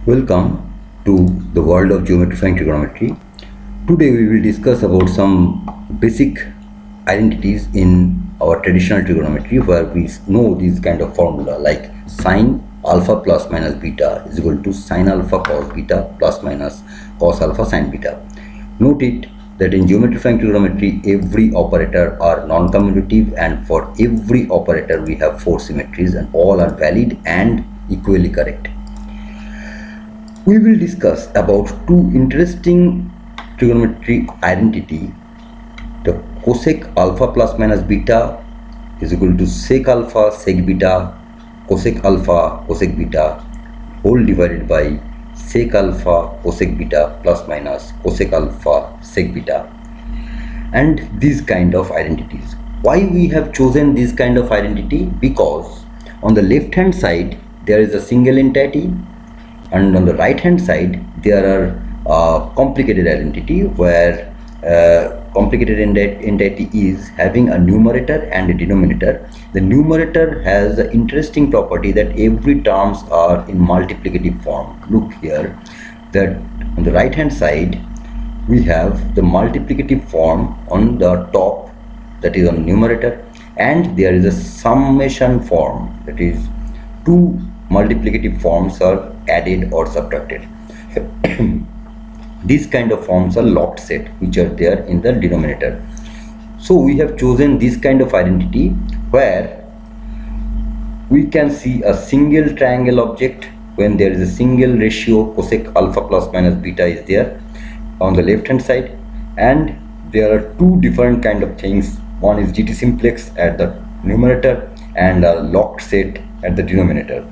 Welcome to the world of geometrifying trigonometry. Today we will discuss about some basic identities in our traditional trigonometry where we know these kind of formula like sine alpha plus minus beta is equal to sine alpha cos beta plus minus cos alpha sine beta. Note it that in geometrifying trigonometry every operator are non-commutative, and for every operator we have four symmetries and all are valid and equally correct. We will discuss about two interesting trigonometry identity. The cosec alpha plus minus beta is equal to sec alpha sec beta cosec alpha cosec beta whole divided by sec alpha cosec beta plus minus cosec alpha sec beta, and these kind of identities. Why we have chosen this kind of identity? Because on the left hand side there is a single entity, and on the right hand side there are complicated identity where complicated entity is having a numerator and a denominator. The numerator has the interesting property that every terms are in multiplicative form. Look here that on the right hand side we have the multiplicative form on the top, that is on numerator, and there is a summation form, that is two multiplicative forms are added or subtracted. These kind of forms are locked set which are there in the denominator. So we have chosen this kind of identity where we can see a single triangle object when there is a single ratio cosec alpha plus minus beta is there on the left hand side, and there are two different kind of things. One is GT simplex at the numerator and a locked set at the denominator.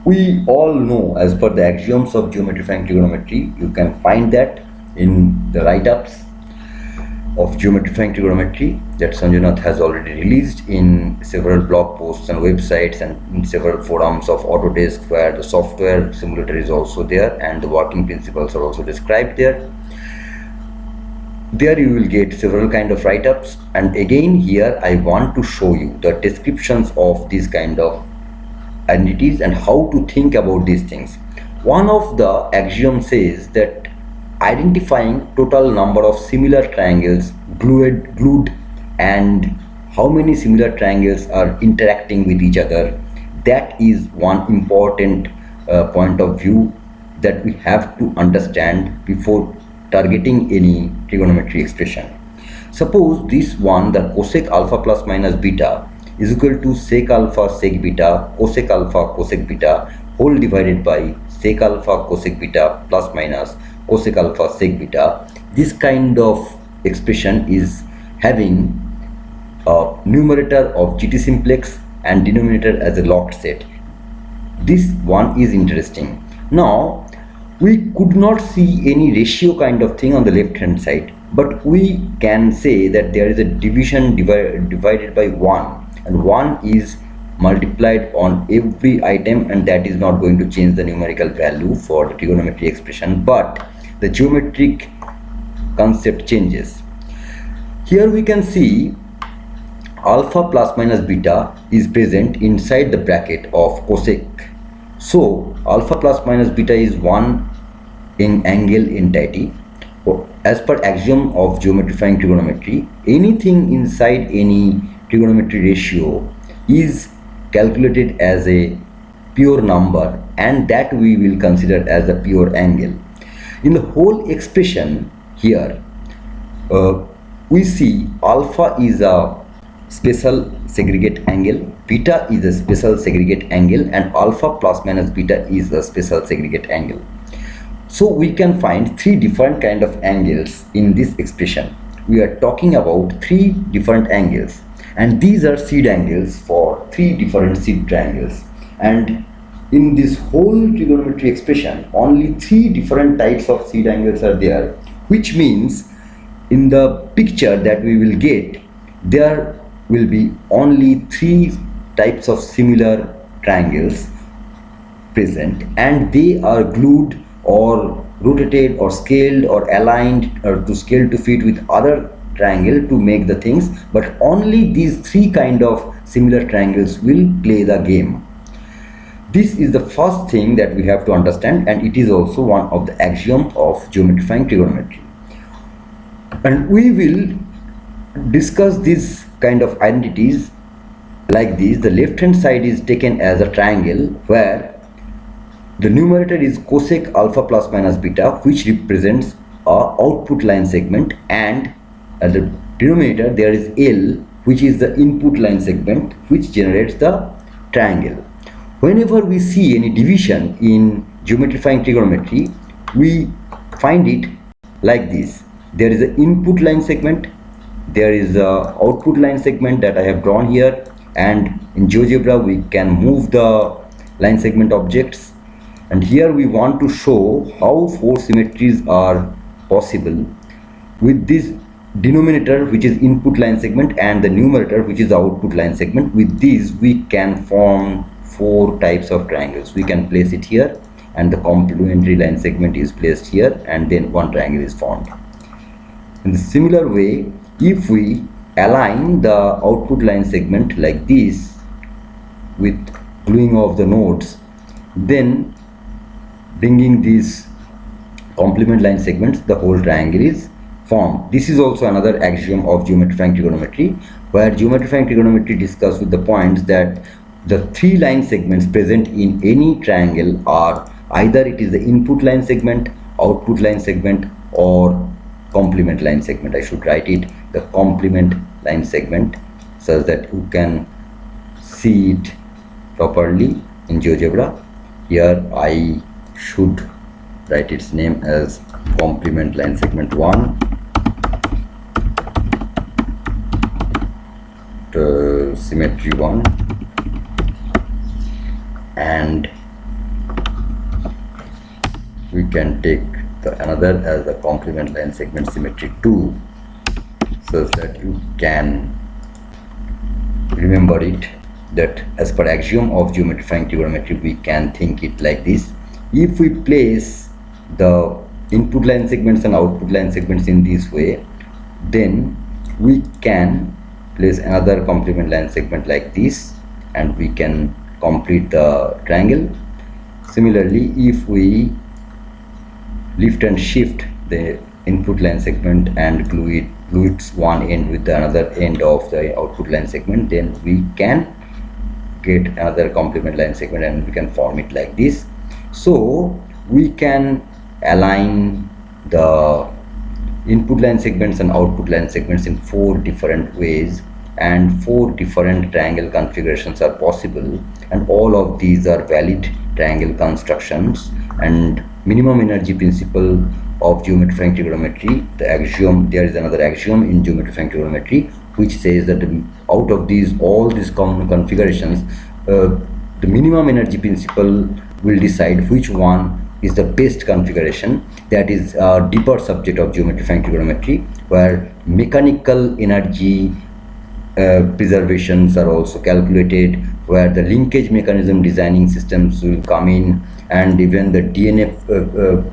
We all know, as per the axioms of geometrifying trigonometry, you can find that in the write-ups of geometrifying trigonometry that Sanjanath has already released in several blog posts and websites and in several forums of Autodesk, where the software simulator is also there and the working principles are also described there. There you will get several kind of write-ups, and again here I want to show you the descriptions of these kind of identities and how to think about these things. One of the axioms says that identifying total number of similar triangles glued and how many similar triangles are interacting with each other, that is one important point of view that we have to understand before targeting any trigonometry expression. Suppose this one, the cosec alpha plus minus beta is equal to sec alpha sec beta cosec alpha cosec beta whole divided by sec alpha cosec beta plus minus cosec alpha sec beta. This kind of expression is having a numerator of GT simplex and denominator as a locked set. This one is interesting. Now we could not see any ratio kind of thing on the left hand side, but we can say that there is a division divided by 1, and 1 is multiplied on every item, and that is not going to change the numerical value for the trigonometry expression, but the geometric concept changes. Here we can see alpha plus minus beta is present inside the bracket of cosec. So alpha plus minus beta is 1 in angle entity. As per axiom of geometrifying trigonometry, anything inside any trigonometry ratio is calculated as a pure number, and that we will consider as a pure angle. In the whole expression here we see alpha is a special segregate angle, beta is a special segregate angle, and alpha plus minus beta is a special segregate angle. So we can find three different kind of angles in this expression. We are talking about three different angles, and these are seed angles for three different seed triangles. And in this whole trigonometry expression only three different types of seed angles are there, which means in the picture that we will get there will be only three types of similar triangles present, and they are glued or rotated or scaled or aligned or to scale to fit with other triangle to make the things, but only these three kind of similar triangles will play the game. This is the first thing that we have to understand, and it is also one of the axioms of geometrifying trigonometry. And we will discuss this kind of identities like this. The left hand side is taken as a triangle where the numerator is cosec alpha plus minus beta, which represents a output line segment, and at the denominator there is L, which is the input line segment, which generates the triangle. Whenever we see any division in geometrifying trigonometry, we find it like this. There is an input line segment, there is a output line segment that I have drawn here, and in GeoGebra we can move the line segment objects. And here we want to show how four symmetries are possible with this denominator, which is input line segment, and the numerator, which is the output line segment. With these we can form four types of triangles. We can place it here, and the complementary line segment is placed here, and then one triangle is formed. In the similar way, if we align the output line segment like this with gluing of the nodes, then bringing these complement line segments, the whole triangle is formed. This is also another axiom of geometrifying trigonometry, where geometrifying trigonometry discusses with the points that the three line segments present in any triangle are either it is the input line segment, output line segment, or complement line segment. I should write it the complement line segment such that you can see it properly in GeoGebra. Here I should write its name as complement line segment 1, symmetry 1, and we can take the another as the complement line segment symmetry 2, so that you can remember it, that as per axiom of geometrifying trigonometry we can think it like this. If we place the input line segments and output line segments in this way, then we can place another complement line segment like this, and we can complete the triangle. Similarly, if we lift and shift the input line segment and glue its one end with the another end of the output line segment, then we can get another complement line segment and we can form it like this. So we can align the input line segments and output line segments in four different ways, and four different triangle configurations are possible, and all of these are valid triangle constructions. And minimum energy principle of geometrifying trigonometry, the axiom, there is another axiom in geometrifying trigonometry which says that out of these all these common configurations, the minimum energy principle will decide which one is the best configuration. That is a deeper subject of geometrifying trigonometry, where mechanical energy preservations are also calculated, where the linkage mechanism designing systems will come in, and even the DNA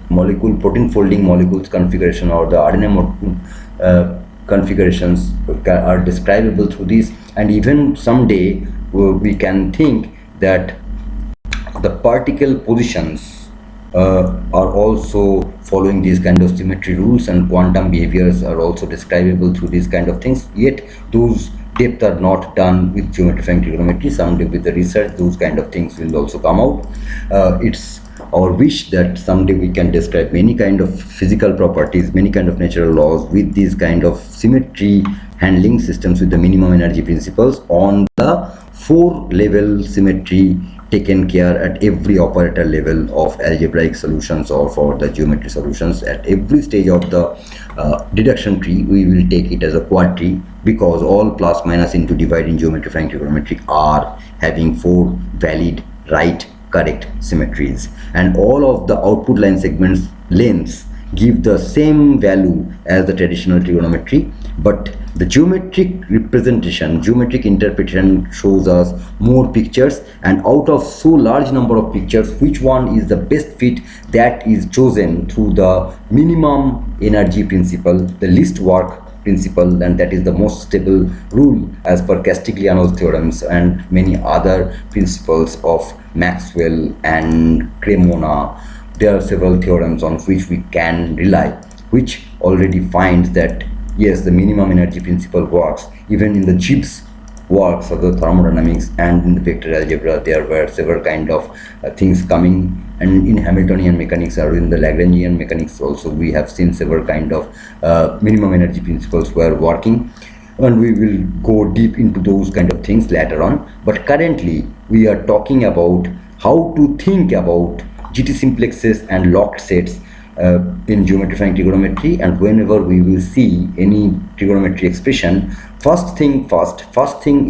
molecule, protein folding molecules configuration, or the RNA configurations are describable through this. And even someday we can think that the particle positions are also following these kind of symmetry rules, and quantum behaviors are also describable through these kind of things. Yet those depth are not done with geometrifying trigonometry. Someday with the research those kind of things will also come out. It's our wish that someday we can describe many kind of physical properties, many kind of natural laws with these kind of symmetry handling systems with the minimum energy principles on the 4-level symmetry taken care at every operator level of algebraic solutions or for the geometry solutions. At every stage of the deduction tree we will take it as a quad tree, because all plus minus into divide in geometrifying trigonometry are having 4 valid right correct symmetries, and all of the output line segments lengths give the same value as the traditional trigonometry, but the geometric representation, geometric interpretation shows us more pictures, and out of so large number of pictures, which one is the best fit, that is chosen through the minimum energy principle, the least work principle, and that is the most stable rule as per Castigliano's theorems and many other principles of Maxwell and Cremona. There are several theorems on which we can rely, which already finds that yes, the minimum energy principle works. Even in the Gibbs works of the thermodynamics and in the vector algebra, there were several kind of things coming, and in Hamiltonian mechanics or in the Lagrangian mechanics also we have seen several kind of minimum energy principles were working, and we will go deep into those kind of things later on. But currently we are talking about how to think about GT simplexes and locked sets in geometrifying trigonometry. And whenever we will see any trigonometry expression, first thing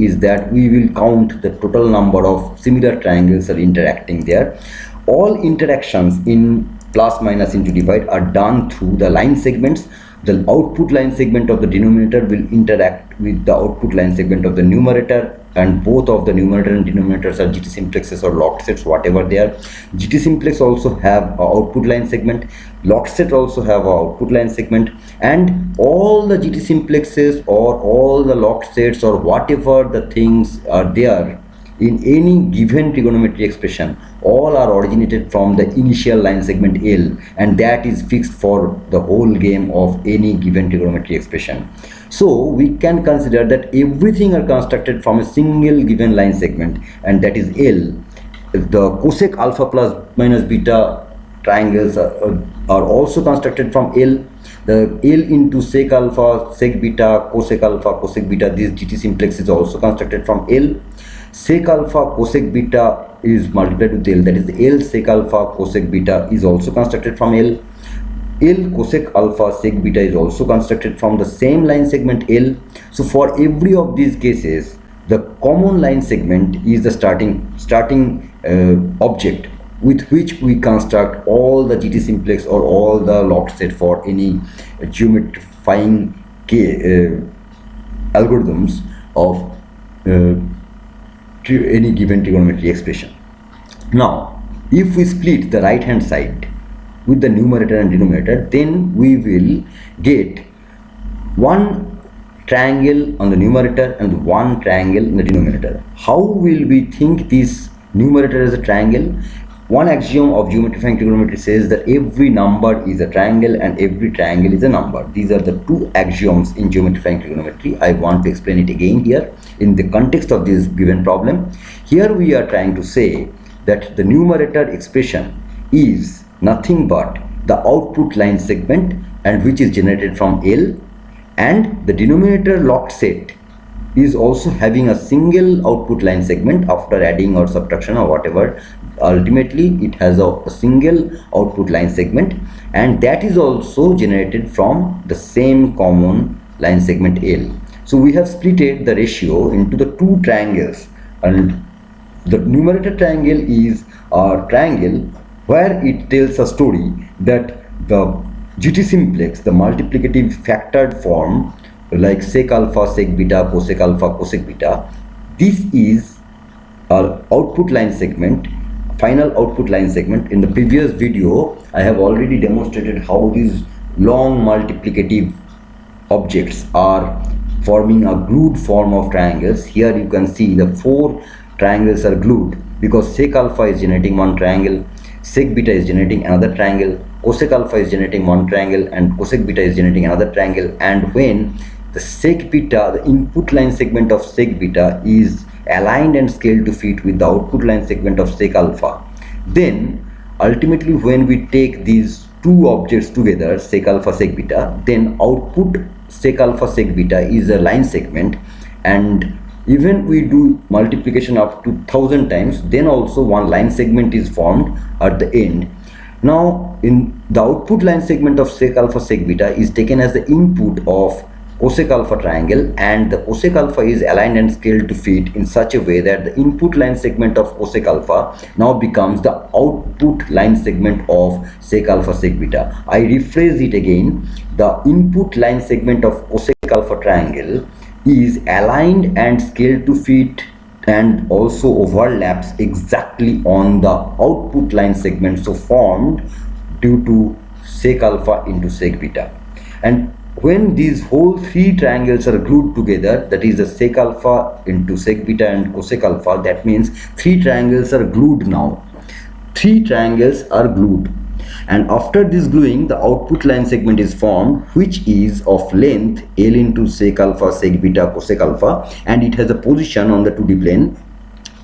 is that we will count the total number of similar triangles are interacting there. All interactions in plus, minus, into, divide are done through the line segments. The output line segment of the denominator will interact with the output line segment of the numerator, and both of the numerator and denominators are GT simplexes or locked sets, whatever they are. GT simplex also have an output line segment, locked set also have an output line segment, and all the GT simplexes or all the locked sets or whatever the things are there in any given trigonometry expression, all are originated from the initial line segment L, and that is fixed for the whole game of any given trigonometry expression. So we can consider that everything are constructed from a single given line segment, and that is L. The cosec alpha plus minus beta triangles are also constructed from L. The L into sec alpha, sec beta, cosec beta, this GT simplex is also constructed from L. Sec alpha cosec beta is multiplied with L, that is L sec alpha cosec beta is also constructed from L. L cosec alpha sec beta is also constructed from the same line segment L. So for every of these cases, the common line segment is the starting object with which we construct all the GT simplex or all the locked set for any geometrifying algorithms of any given trigonometry expression. Now, if we split the right hand side with the numerator and denominator, then we will get one triangle on the numerator and one triangle in the denominator. How will we think this numerator as a triangle? One axiom of geometrifying trigonometry says that every number is a triangle and every triangle is a number. These are the two axioms in geometrifying trigonometry. I want to explain it again here in the context of this given problem. Here we are trying to say that the numerator expression is nothing but the output line segment, and which is generated from L, and the denominator locked set is also having a single output line segment after adding or subtraction or whatever. Ultimately it has a single output line segment, and that is also generated from the same common line segment L. So we have splitted the ratio into the two triangles, and the numerator triangle is a triangle where it tells a story that the GT simplex, the multiplicative factored form like sec alpha sec beta cosec alpha cosec beta, this is our output line segment, final output line segment. In the previous video I have already demonstrated how these long multiplicative objects are forming a glued form of triangles. Here you can see the four triangles are glued because sec alpha is generating one triangle, sec beta is generating another triangle, cosec alpha is generating one triangle, and cosec beta is generating another triangle. And when the sec beta, the input line segment of sec beta is aligned and scaled to fit with the output line segment of sec alpha, then ultimately when we take these two objects together, sec alpha sec beta, then output sec alpha sec beta is a line segment, and even we do multiplication up to 1000 times, then also one line segment is formed at the end. Now in the output line segment of sec alpha sec beta is taken as the input of cosec alpha triangle, and the cosec alpha is aligned and scaled to fit in such a way that the input line segment of cosec alpha now becomes the output line segment of sec alpha sec beta. I rephrase it again. The input line segment of cosec alpha triangle is aligned and scaled to fit and also overlaps exactly on the output line segment so formed due to sec alpha into sec beta. And when these whole three triangles are glued together, that is the sec alpha into sec beta and cosec alpha, that means three triangles are glued now. Three triangles are glued, and after this gluing, the output line segment is formed, which is of length L into sec alpha, sec beta, cosec alpha, and it has a position on the 2D plane.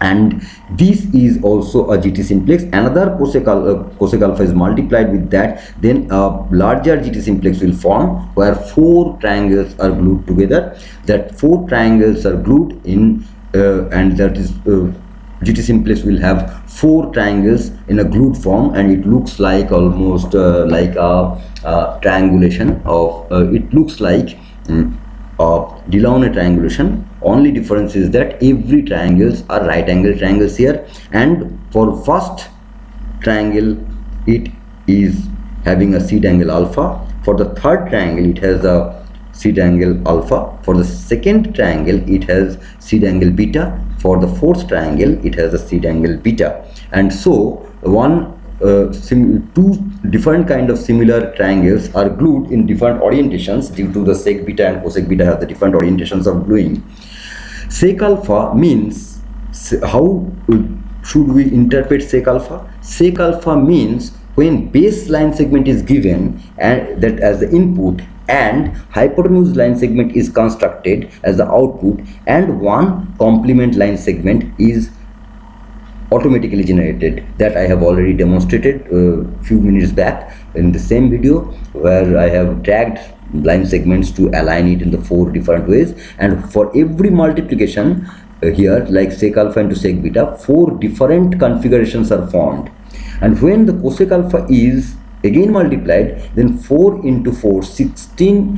And this is also a GT simplex. Another cosec alpha is multiplied with that, then a larger GT simplex will form where four triangles are glued together. That four triangles are glued in, and that is GT simplex will have four triangles in a glued form, and it looks like almost like a triangulation of it looks like Delaunay triangulation. Only difference is that every triangles are right angle triangles here, and for first triangle it is having a seed angle alpha. For the third triangle it has a seed angle alpha. For the second triangle it has seed angle beta. For the fourth triangle it has a seed angle beta. And so two different kind of similar triangles are glued in different orientations due to the sec beta and cosec beta have the different orientations of gluing. Sec alpha means, how should we interpret sec alpha? Sec alpha means when base line segment is given and that as the input, and hypotenuse line segment is constructed as the output, and one complement line segment is automatically generated. That I have already demonstrated a few minutes back in the same video, where I have dragged line segments to align it in the four different ways, and for every multiplication here, like sec alpha into sec beta, four different configurations are formed. And when the cosec alpha is again multiplied, then 4 into 4 16.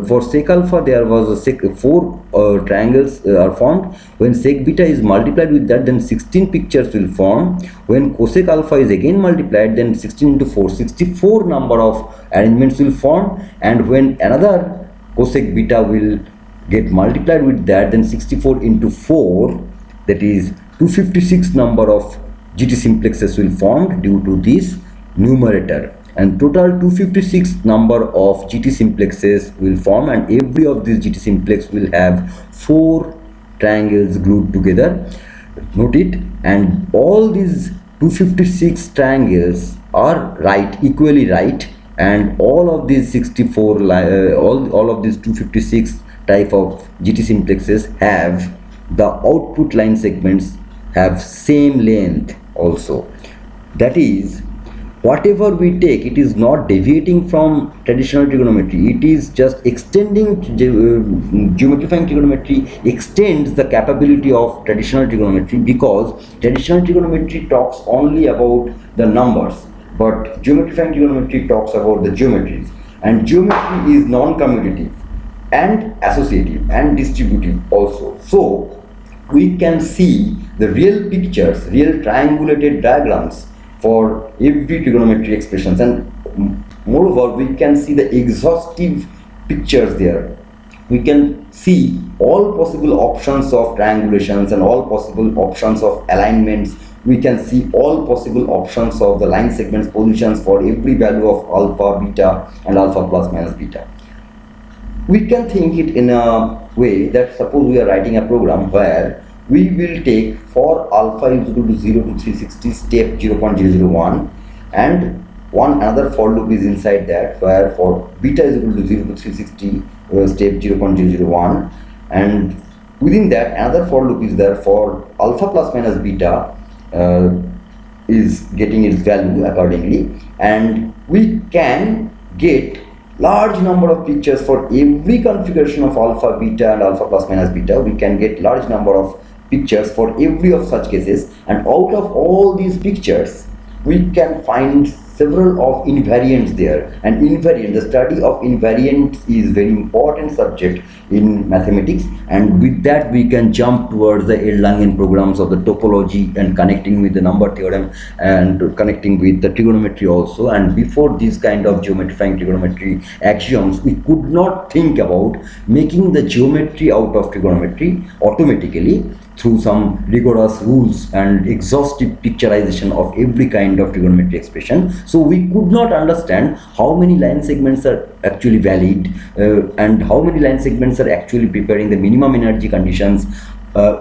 For sec alpha there was a four triangles are formed. When sec beta is multiplied with that, then 16 pictures will form. When cosec alpha is again multiplied, then 16 into 4 64 number of arrangements will form. And when another cosec beta will get multiplied with that, then 64 into 4, that is 256 number of GT simplexes will form due to this numerator, and total 256 number of GT simplexes will form, and every of these GT simplex will have four triangles glued together. Note it. And all these 256 triangles are right, equally right, and all of these 64 all of these 256 type of GT simplexes have the output line segments have same length also. That is, whatever we take, it is not deviating from traditional trigonometry. It is just extending. Geometrifying trigonometry extends the capability of traditional trigonometry, because traditional trigonometry talks only about the numbers, but geometrifying trigonometry talks about the geometries. And geometry is non-commutative and associative and distributive also. So we can see the real pictures, real triangulated diagrams for every trigonometry expressions, and moreover we can see the exhaustive pictures there. We can see all possible options of triangulations and all possible options of alignments. We can see all possible options of the line segments positions for every value of alpha, beta, and alpha plus minus beta. We can think it in a way that suppose we are writing a program where we will take for alpha is equal to 0 to 360 step 0.001, and one another for loop is inside that, where for beta is equal to 0 to 360 step 0.001, and within that another for loop is there for alpha plus minus beta is getting its value accordingly. And we can get large number of pictures for every configuration of alpha, beta, and alpha plus minus beta. We can get large number of pictures for every of such cases, and out of all these pictures we can find several of invariants there. And invariant, the study of invariants is very important subject in mathematics, and with that we can jump towards the Erlangen programs of the topology and connecting with the number theorem and connecting with the trigonometry also. And before this kind of geometrifying trigonometry axioms, we could not think about making the geometry out of trigonometry automatically. through some rigorous rules and exhaustive picturization of every kind of trigonometry expression. So we could not understand how many line segments are actually valid and how many line segments are actually preparing the minimum energy conditions.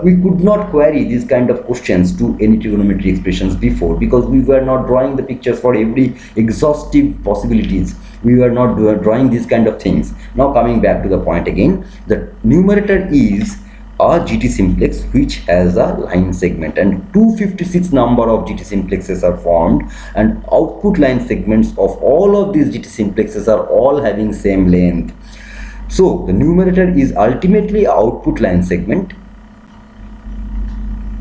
We could not query these kind of questions to any trigonometry expressions before, because we were not drawing the pictures for every exhaustive possibilities. We were not drawing these kind of things. Now coming back to the point again, the numerator is a GT simplex which has a line segment, and 256 number of GT simplexes are formed, and output line segments of all of these GT simplexes are all having same length. So the numerator is ultimately output line segment,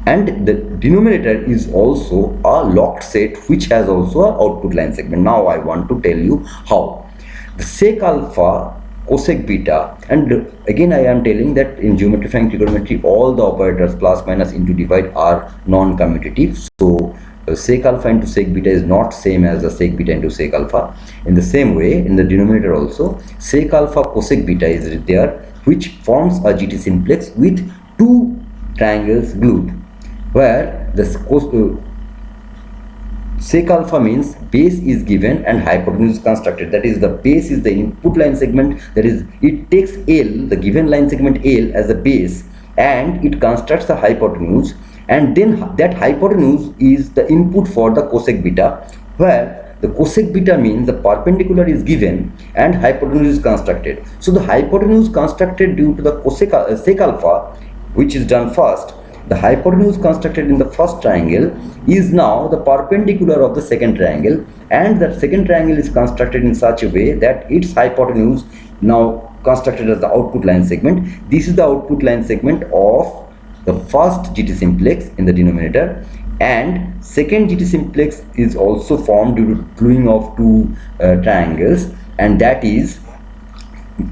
and the denominator is also a locked set which has also an output line segment. Now I want to tell you how. The sec alpha, cosec beta, and again I am telling that in geometrifying trigonometry all the operators plus, minus, into, divide are non-commutative. So sec alpha into sec beta is not same as the sec beta into sec alpha. In the same way, in the denominator also, sec alpha cosec beta is there, which forms a GT simplex with two triangles glued, where the sec alpha means base is given and hypotenuse constructed. That is, the base is the input line segment, that is, it takes L, the given line segment L, as a base, and it constructs the hypotenuse, and then that hypotenuse is the input for the cosec beta, where the cosec beta means the perpendicular is given and hypotenuse is constructed. So the hypotenuse constructed due to the sec alpha, which is done first, the hypotenuse constructed in the first triangle is now the perpendicular of the second triangle, and that second triangle is constructed in such a way that its hypotenuse now constructed as the output line segment. This is the output line segment of the first GT simplex in the denominator, and second GT simplex is also formed due to gluing of two triangles, and that is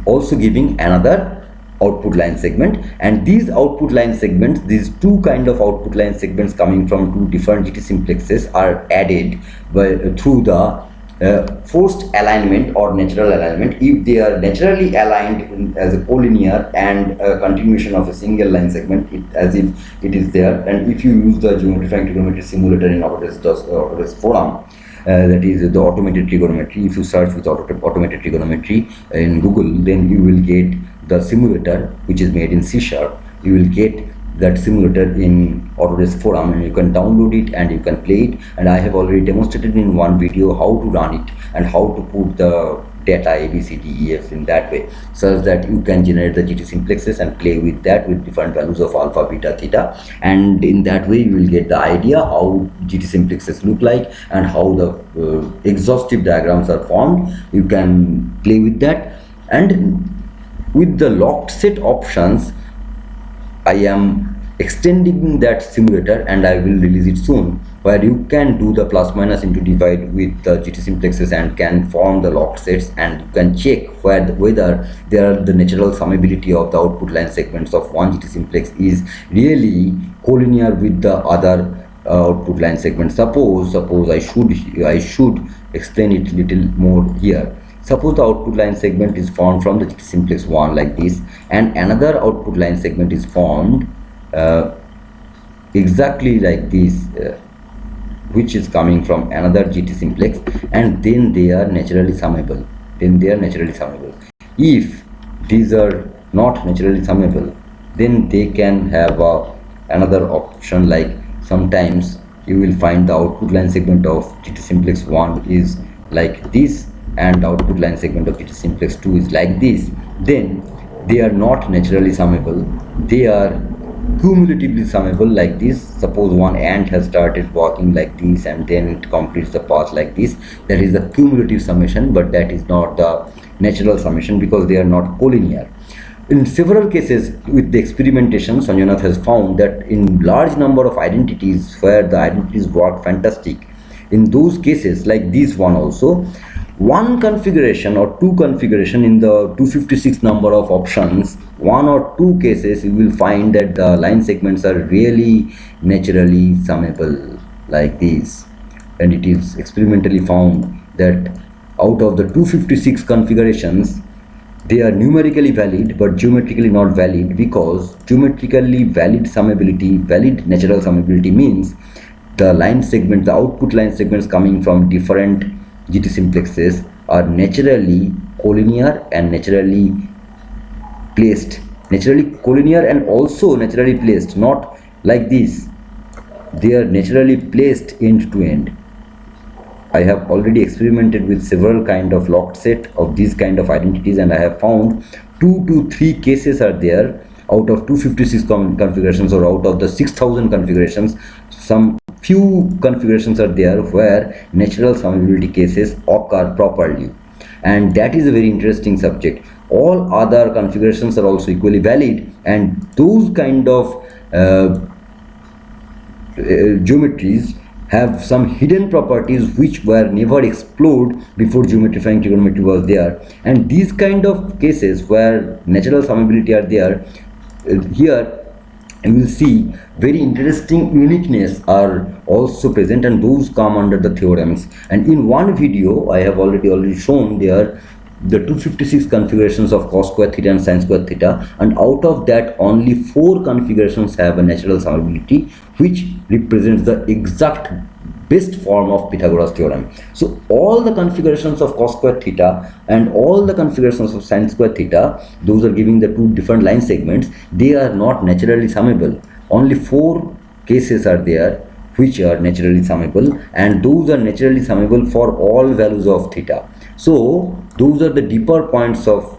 also giving another output line segment. And these output line segments, these two kind of output line segments coming from two different GT simplexes, are added through the forced alignment or natural alignment. If they are naturally aligned as a collinear and a continuation of a single line segment, as if it is there, and if you use the geometrifying trigonometry simulator in Autodesk forum, that is the automated trigonometry. If you search with automated trigonometry in Google, then you will get the simulator which is made in C#. You will get that simulator in Autodesk forum, and you can download it and you can play it. And I have already demonstrated in one video how to run it and how to put the data A, B, C, D, E, F in that way, such that you can generate the GT simplexes and play with that with different values of alpha, beta, theta, and in that way you will get the idea how GT simplexes look like and how the exhaustive diagrams are formed. You can play with that, and with the locked set options I am extending that simulator, and I will release it soon, where you can do the plus, minus, into, divide with the GT simplexes and can form the locked sets, and you can check whether there are the natural summability of the output line segments of one GT simplex is really collinear with the other output line segment. Suppose I should explain it little more here. Suppose the output line segment is formed from the GT simplex 1 like this, and another output line segment is formed exactly like this, which is coming from another GT simplex, and then they are naturally summable. If these are not naturally summable, then they can have another option, like sometimes you will find the output line segment of GT simplex 1 is like this, and output line segment of GT simplex 2 is like this. Then they are not naturally summable, they are cumulatively summable like this. Suppose one ant has started walking like this and then it completes the path like this. That is the cumulative summation, but that is not the natural summation because they are not collinear. In several cases with the experimentation, Sanjanath has found that in large number of identities where the identities work fantastic, in those cases like this one also, one configuration or two configuration in the 256 number of options, one or two cases you will find that the line segments are really naturally summable like this. And it is experimentally found that out of the 256 configurations, they are numerically valid but geometrically not valid, because geometrically valid summability, valid natural summability means the line segment, the output line segments coming from different GT simplexes are naturally collinear and naturally placed, naturally collinear and also naturally placed, not like this. They are naturally placed end to end. I have already experimented with several kind of locked set of these kind of identities, and I have found 2 to 3 cases are there out of 256 configurations, or out of the 6000 configurations. Some few configurations are there where natural summability cases occur properly, and that is a very interesting subject. All other configurations are also equally valid, and those kind of geometries have some hidden properties which were never explored before geometrifying trigonometry was there. And these kind of cases where natural summability are there, here you will see very interesting uniqueness are also present, and those come under the theorems. And in one video I have already shown there the 256 configurations of cos square theta and sin square theta, and out of that only 4 configurations have a natural summability, which represents the exact best form of Pythagoras theorem. So all the configurations of cos square theta and all the configurations of sin square theta, those are giving the 2 different line segments, they are not naturally summable. Only 4 cases are there which are naturally summable, and those are naturally summable for all values of theta. So those are the deeper points of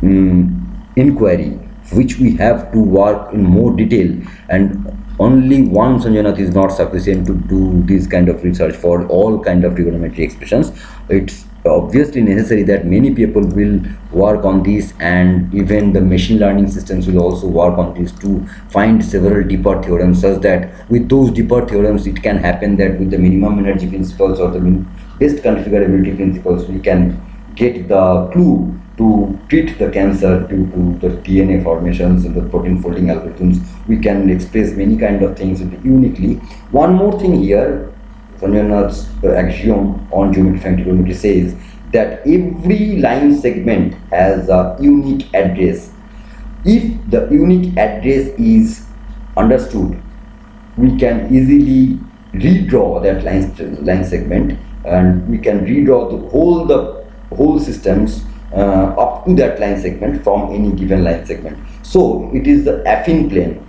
inquiry which we have to work in more detail, and only one Sanjanath is not sufficient to do this kind of research for all kind of trigonometry expressions. It's obviously necessary that many people will work on this, and even the machine learning systems will also work on this to find several deeper theorems, such that with those deeper theorems it can happen that with the minimum energy principles or the best configurability principles we can get the clue to treat the cancer due to the DNA formations and the protein folding algorithms. We can express many kind of things uniquely. One more thing here, Sanjanath's axiom on geometrifying trigonometry says that every line segment has a unique address. If the unique address is understood, we can easily redraw that line segment, and we can redraw the whole systems up to that line segment from any given line segment. So it is the affine plane.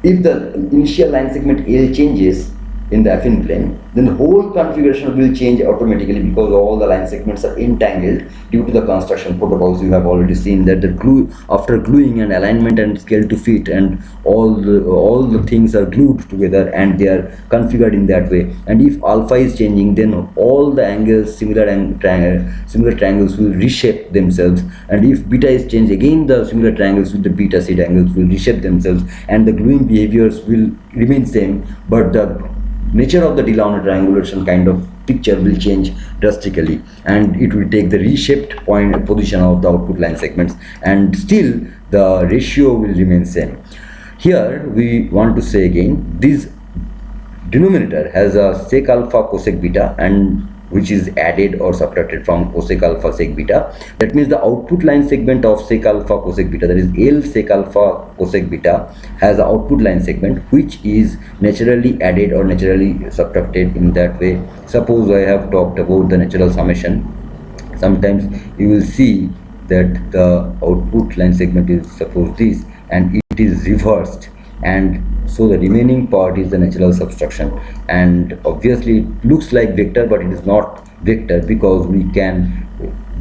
If the initial line segment L changes in the affine plane, then the whole configuration will change automatically, because all the line segments are entangled due to the construction protocols. You have already seen that the glue, after gluing and alignment and scale to fit, and all the things are glued together and they are configured in that way. And if alpha is changing, then all the angles, similar triangles will reshape themselves, and if beta is changed, again the similar triangles with the beta seed angles will reshape themselves, and the gluing behaviors will remain same, but the nature of the Delaunay triangulation kind of picture will change drastically, and it will take the reshaped position of the output line segments, and still the ratio will remain same. Here we want to say again, this denominator has a sec alpha cosec beta, and which is added or subtracted from cosec alpha sec beta. That means the output line segment of sec alpha cosec beta, that is L sec alpha cosec beta, has an output line segment which is naturally added or naturally subtracted in that way. Suppose I have talked about the natural summation. Sometimes you will see that the output line segment is suppose this, and it is reversed, and so the remaining part is the natural subtraction. And obviously it looks like vector, but it is not vector, because we can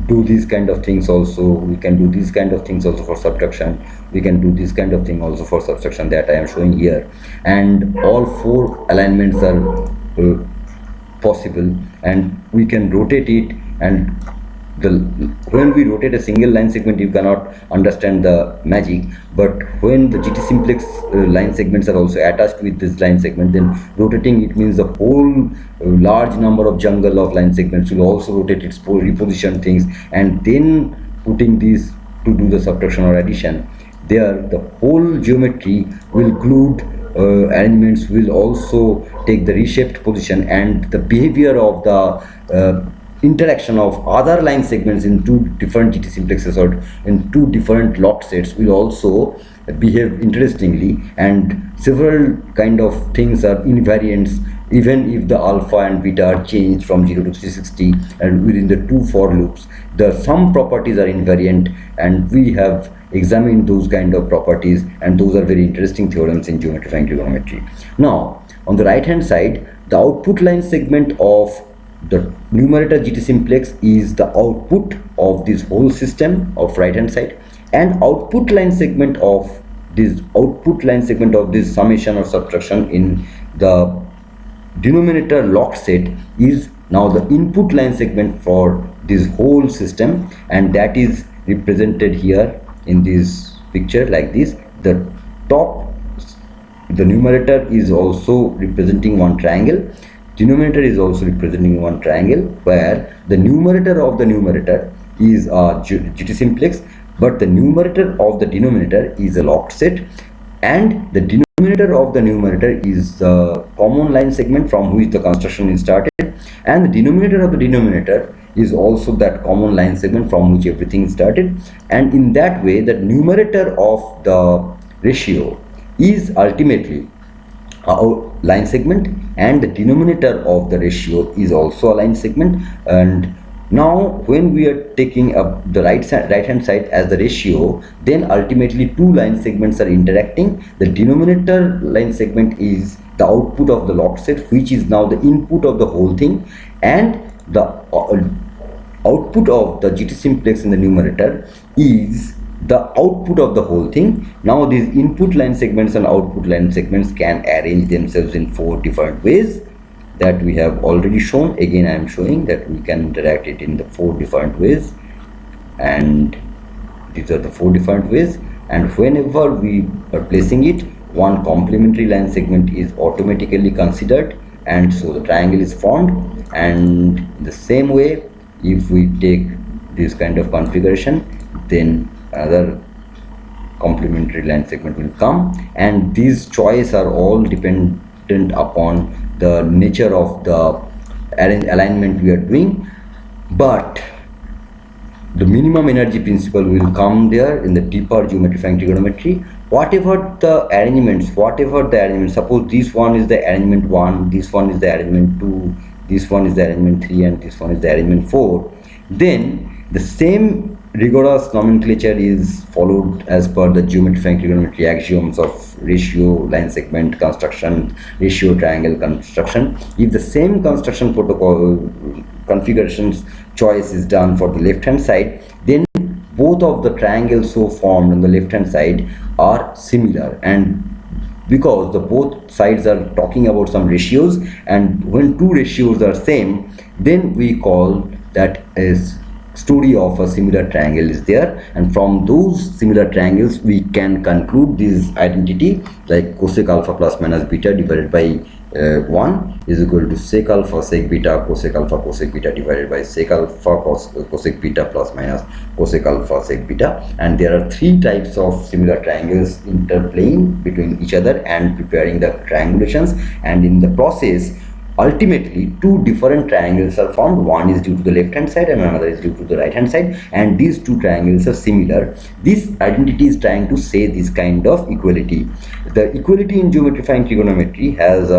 do these kind of things also. We can do these kind of things also for subtraction. We can do this kind of thing also for subtraction that I am showing here, and all 4 alignments are possible, and we can rotate it. And when we rotate a single line segment, you cannot understand the magic, but when the GT simplex line segments are also attached with this line segment, then rotating it means the whole large number of jungle of line segments will also rotate its reposition things, and then putting these to do the subtraction or addition. There the whole geometry will glued elements will also take the reshaped position, and the behavior of the interaction of other line segments in two different GT simplexes or in two different locked sets will also behave interestingly, and several kind of things are invariants even if the alpha and beta are changed from 0 to 360 and within the two for loops. The some properties are invariant, and we have examined those kind of properties, and those are very interesting theorems in geometrifying trigonometry. Now on the right hand side, the output line segment of the numerator GT simplex is the output of this whole system of right hand side, and output line segment of this summation or subtraction in the denominator locked set is now the input line segment for this whole system, and that is represented here in this picture like this. The top, the numerator is also representing one triangle, denominator is also representing one triangle, where the numerator of the numerator is a GT simplex, but the numerator of the denominator is a locked set, and the denominator of the numerator is the common line segment from which the construction is started, and the denominator of the denominator is also that common line segment from which everything started. And in that way, the numerator of the ratio is ultimately a line segment, and the denominator of the ratio is also a line segment. And now when we are taking up the right hand side as the ratio, then ultimately two line segments are interacting. The denominator line segment is the output of the locked set, which is now the input of the whole thing, and the output of the GT simplex in the numerator is the output of the whole thing. Now these input line segments and output line segments can arrange themselves in four different ways that we have already shown. Again, I am showing that we can interact it in the four different ways, and these are the four different ways. And whenever we are placing it, one complementary line segment is automatically considered, and so the triangle is formed. And in the same way, if we take this kind of configuration, then another complementary line segment will come, and these choices are all dependent upon the nature of the alignment we are doing. But the minimum energy principle will come there in the deeper geometrifying trigonometry. Whatever the arrangements, suppose this one is the arrangement 1, this one is the arrangement 2, this one is the arrangement 3, and this one is the arrangement 4, then the same rigorous nomenclature is followed as per the geometrifying trigonometry axioms of ratio, line segment construction, ratio, triangle construction. If the same construction protocol configurations choice is done for the left hand side, then both of the triangles so formed on the left hand side are similar, and because the both sides are talking about some ratios, and when two ratios are same, then we call that as story of a similar triangle is there. And from those similar triangles we can conclude this identity, like cosec alpha plus minus beta divided by 1 is equal to sec alpha sec beta cosec alpha cosec beta divided by sec alpha cosec beta plus minus cosec alpha sec beta. And there are three types of similar triangles interplaying between each other and preparing the triangulations, and in the process ultimately two different triangles are formed. One is due to the left hand side and another is due to the right hand side, and these two triangles are similar. This identity is trying to say this kind of equality. The equality in geometrifying trigonometry has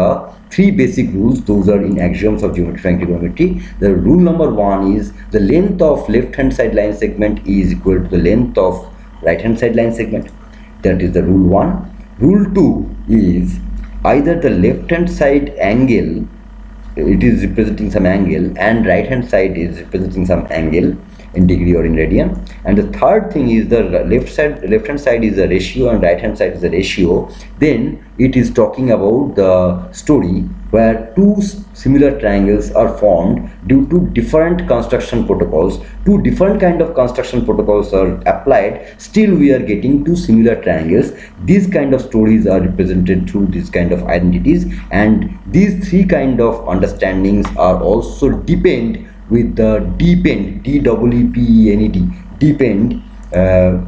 three basic rules. Those are in axioms of geometrifying trigonometry. The rule number 1 is the length of left hand side line segment is equal to the length of right hand side line segment. That is the rule 1. Rule 2 is either the left hand side angle, it is representing some angle, and right hand side is representing some angle in degree or in radian. And the third thing is the left hand side is a ratio and right hand side is a ratio. Then it is talking about the story where two similar triangles are formed due to different construction protocols. Two different kind of construction protocols are applied, still we are getting two similar triangles. These kind of stories are represented through this kind of identities, and these three kind of understandings are also depend with the depend, D-E-E-P-E-N-E-D, depend.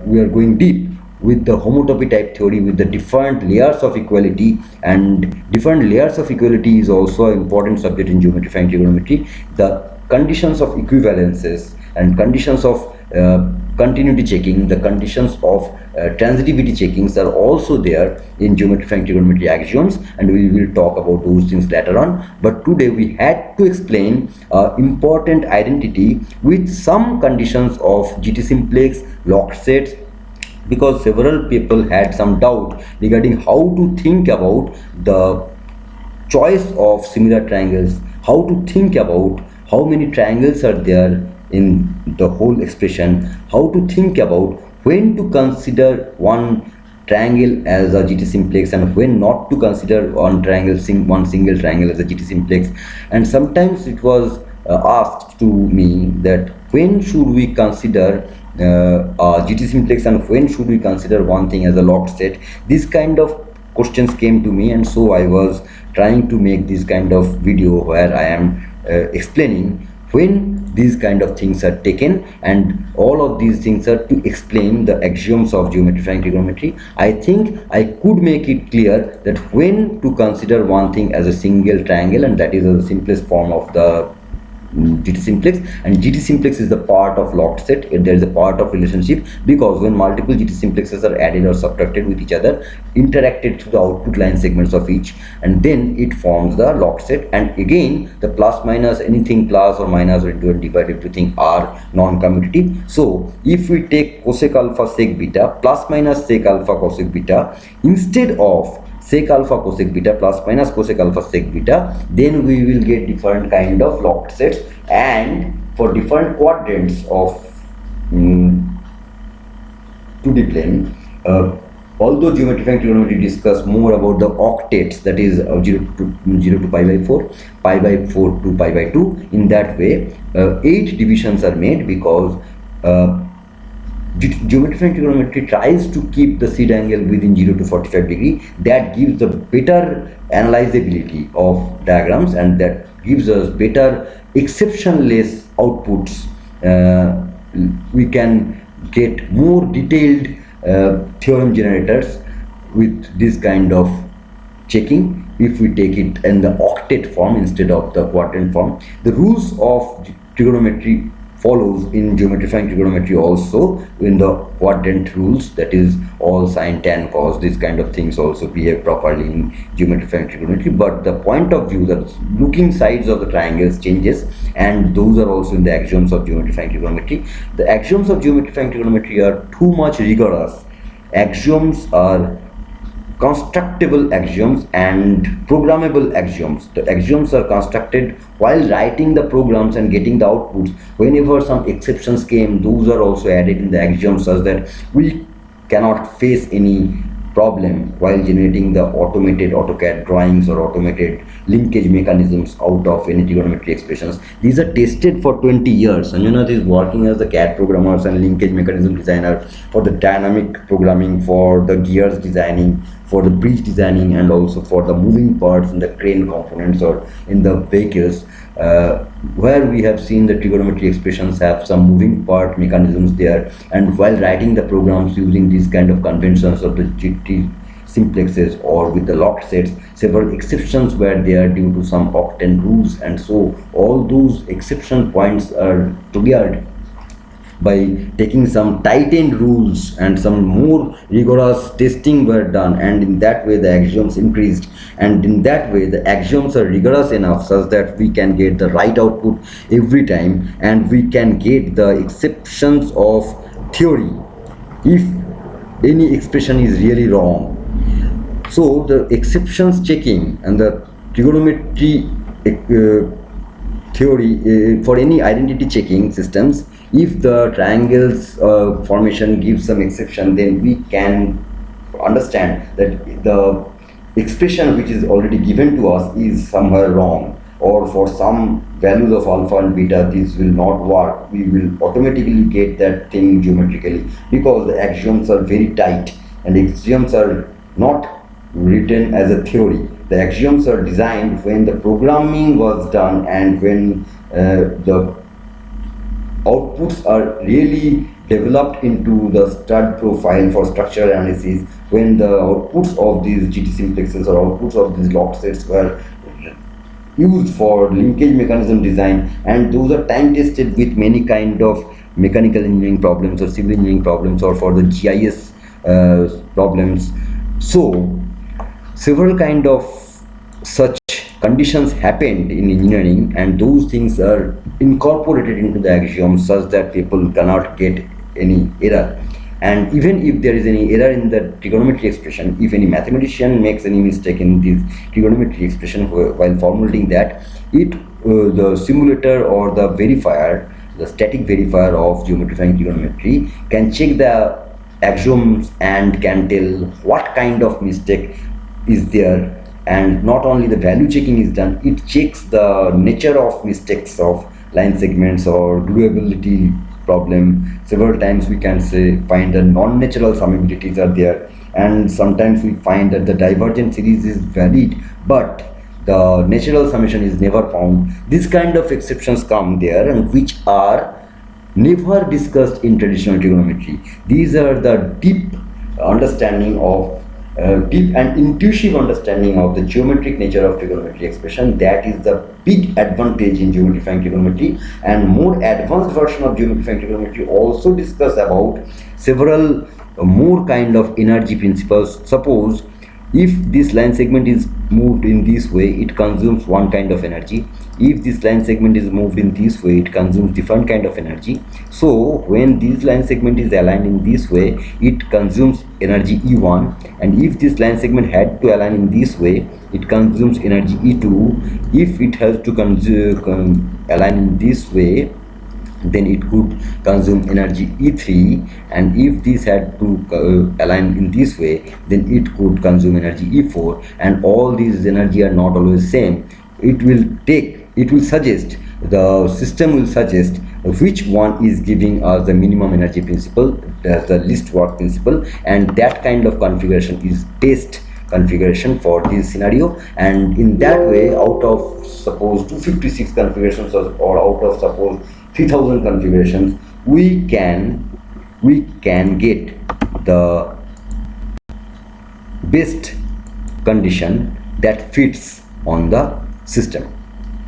We are going deep with the homotopy type theory with the different layers of equality, and different layers of equality is also an important subject in geometrifying trigonometry. The conditions of equivalences and conditions of continuity checking, the conditions of transitivity checkings are also there in geometrifying trigonometry axioms, and we will talk about those things later on. But today we had to explain important identity with some conditions of GT simplex, locked sets, because several people had some doubt regarding how to think about the choice of similar triangles, how to think about how many triangles are there in the whole expression, how to think about when to consider one triangle as a GT simplex and when not to consider one single triangle as a GT simplex. And sometimes it was asked to me that when should we consider a GT simplex and when should we consider one thing as a locked set. This kind of questions came to me, and so I was trying to make this kind of video where I am explaining when these kind of things are taken, and all of these things are to explain the axioms of geometrifying trigonometry. I think I could make it clear that when to consider one thing as a single triangle, and that is the simplest form of the GT simplex, and GT simplex is the part of locked set. There is a part of relationship, because when multiple GT simplexes are added or subtracted with each other, interacted through the output line segments of each, and then it forms the locked set. And again, the plus minus, anything plus or minus or into and divided everything are non-commutative. So if we take cosec alpha sec beta plus minus sec alpha cosec beta instead of sec alpha cosec beta plus minus cosec alpha sec beta, then we will get different kind of locked sets, and for different quadrants of 2D plane. Although geometrifying trigonometry discuss more about the octets, that is 0 to pi by 4, pi by 4 to pi by 2, in that way 8 divisions are made, because geometrifying trigonometry tries to keep the seed angle within 0 to 45 degree. That gives the better analyzability of diagrams, and that gives us better exceptionless outputs. We can get more detailed theorem generators with this kind of checking if we take it in the octet form instead of the quadrant form. The rules of trigonometry follows in geometrifying trigonometry also in the quadrant rules, that is all sine, tan, cos, these kind of things also behave properly in geometrifying trigonometry. But the point of view, the looking sides of the triangles changes, and those are also in the axioms of geometrifying trigonometry. The axioms of geometrifying trigonometry are too much rigorous. Axioms are constructible axioms and programmable axioms. The axioms are constructed while writing the programs and getting the outputs. Whenever some exceptions came, those are also added in the axioms, such that we cannot face any problem while generating the automated AutoCAD drawings or automated linkage mechanisms out of any trigonometry expressions. These are tested for 20 years. Sanjanath is working as the CAD programmers and linkage mechanism designer for the dynamic programming, for the gears designing, for the bridge designing, and also for the moving parts in the crane components or in the vehicles, where we have seen the trigonometry expressions have some moving part mechanisms there. And while writing the programs using these kind of conventions of the GT simplexes or with the locked sets, several exceptions were there due to some octant rules, and so all those exception points are triggered by taking some tightened rules, and some more rigorous testing were done, and in that way the axioms increased, and in that way the axioms are rigorous enough such that we can get the right output every time, and we can get the exceptions of theory if any expression is really wrong. So the exceptions checking and the trigonometry theory for any identity checking systems, if the triangles formation gives some exception, then we can understand that the expression which is already given to us is somewhere wrong, or for some values of alpha and beta this will not work. We will automatically get that thing geometrically, because the axioms are very tight, and axioms are not written as a theory. The axioms are designed when the programming was done, and when the outputs are really developed into the stud profile for structural analysis, when the outputs of these GT simplexes or outputs of these locked sets were used for linkage mechanism design, and those are time tested with many kind of mechanical engineering problems or civil engineering problems or for the GIS problems. So several kind of such conditions happened in engineering, and those things are incorporated into the axiom such that people cannot get any error. And even if there is any error in the trigonometry expression, if any mathematician makes any mistake in this trigonometry expression while formulating that, the simulator or the verifier, the static verifier of geometrifying trigonometry, can check the axioms and can tell what kind of mistake is there. And not only the value checking is done, it checks the nature of mistakes of line segments or gluability problem. Several times we can say find the non-natural summabilities are there, and sometimes we find that the divergent series is valid but the natural summation is never found. This kind of exceptions come there, and which are never discussed in traditional trigonometry. These are the deep understanding of deep and intuitive understanding of the geometric nature of trigonometry expression. That is the big advantage in geometrifying trigonometry. And more advanced version of geometrifying trigonometry also discuss about several more kind of energy principles. Suppose if this line segment is moved in this way, it consumes one kind of energy. If this line segment is moved in this way, it consumes different kind of energy. So when this line segment is aligned in this way, it consumes energy E1, and if this line segment had to align in this way, it consumes energy E2. If it has to align in this way, then it could consume energy E3, and if this had to align in this way, then it could consume energy E4. And all these energy are not always same. It will suggest, the system will suggest which one is giving us the minimum energy principle, the least work principle, and that kind of configuration is best configuration for this scenario. And in that way, out of suppose 256 configurations or out of suppose 3000 configurations, we can get the best condition that fits on the system.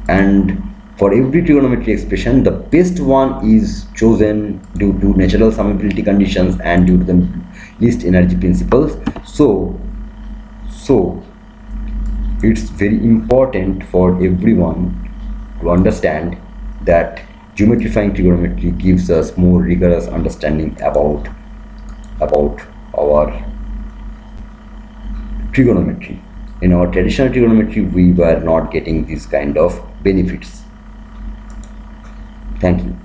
And for every trigonometry expression, the best one is chosen due to natural summability conditions and due to the least energy principles. So it's very important for everyone to understand that geometrifying trigonometry gives us more rigorous understanding about our trigonometry. In our traditional trigonometry, we were not getting these kind of benefits. Thank you.